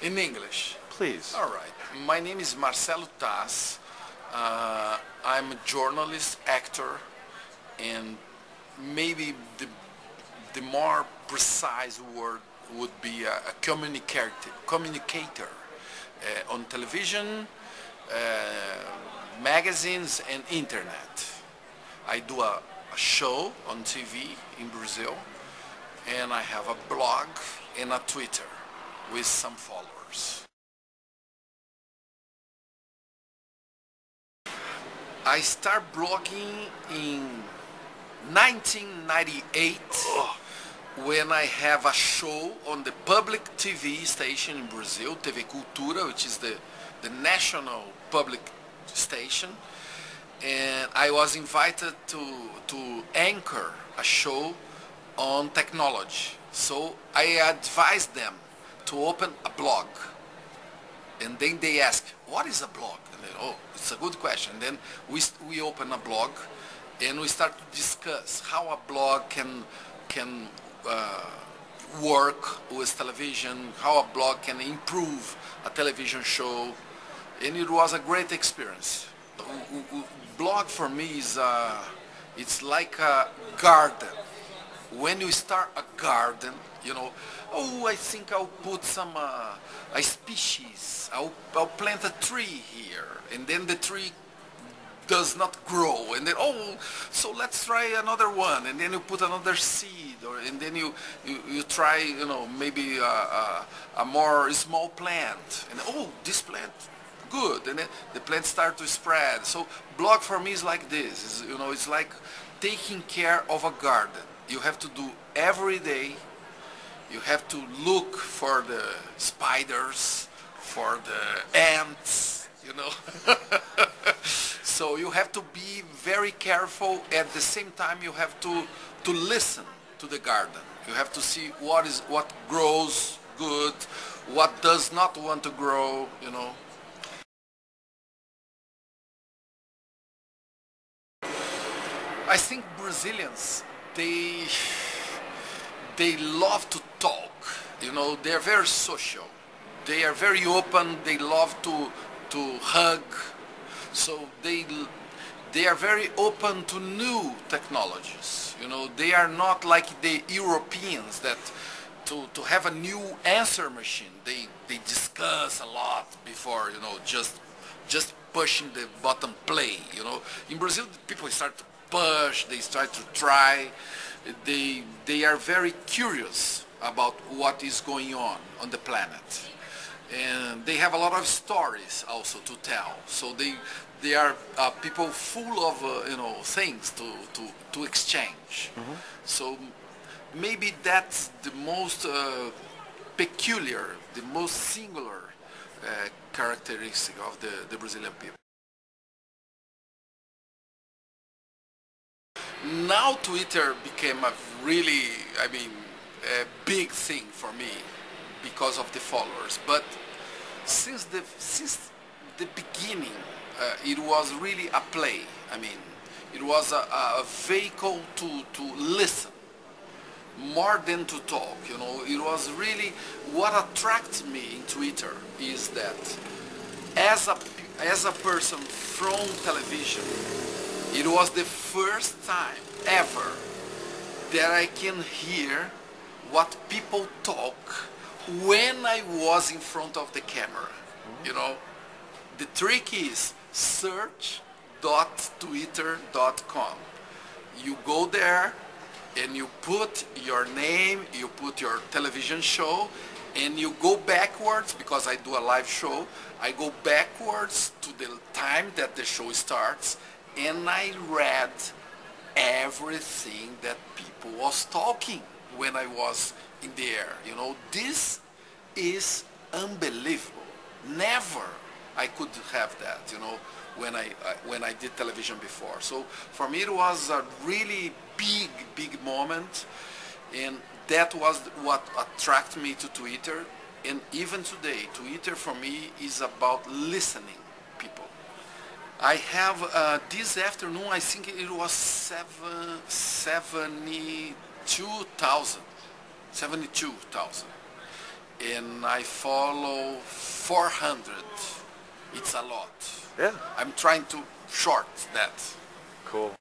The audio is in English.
In English. Please. All right. My name is Marcelo. I'm a journalist, actor, and maybe the more precise word would be a communicator on television, magazines, and internet. I do a show on TV in Brazil, and I have a blog and a Twitter with some followers. I started blogging in 1998 when I have a show on the public TV station in Brazil, TV Cultura, which is the national public station. And I was invited to anchor a show on technology. So I advised them to open a blog. And then they ask, what is a blog? And then, oh, it's a good question. Then we open a blog and we start to discuss how a blog can work with television, how a blog can improve a television show. And it was a great experience. Blog for me is it's like a garden. When you start a garden, oh, I think I'll put some a species. I'll plant a tree here, and then the tree does not grow, and then so let's try another one, and then you put another seed, and then you try maybe a more small plant, and this plant good, and then the plant start to spread. So blog for me is like this. It's like taking care of a garden. You have to do every day. You have to look for the spiders, for the ants, So you have to be very careful. At the same time, you have to listen to the garden. You have to see what grows good, what does not want to grow, I think Brazilians, they love to talk. They're very social. They are very open. They love to hug. So they are very open to new technologies. They are not like the Europeans that to have a new answer machine. They discuss a lot before just pushing the button play. In Brazil, people start to push. They start to try. They are very curious about what is going on the planet, and they have a lot of stories also to tell. So they are people full of things to exchange. Mm-hmm. So maybe that's the most peculiar, the most singular characteristic of the Brazilian people. Now Twitter became a really, a big thing for me because of the followers. But since the beginning, it was really a play. It was a vehicle to listen more than to talk. It was really what attracted me in Twitter is that as a person from television, it was the first time ever that I can hear what people talk when I was in front of the camera. The trick is search.twitter.com. You go there and you put your name, you put your television show, and you go backwards, because I do a live show. I go backwards to the time that the show starts, and I read everything that people was talking when I was in the air. This is unbelievable. Never I could have that, when I did television before. So for me it was a really big moment, and that was what attracted me to Twitter. And even today, Twitter for me is about listening people. I have this afternoon, I think it was 72,000. and I follow 400. It's a lot. Yeah. I'm trying to short that. Cool.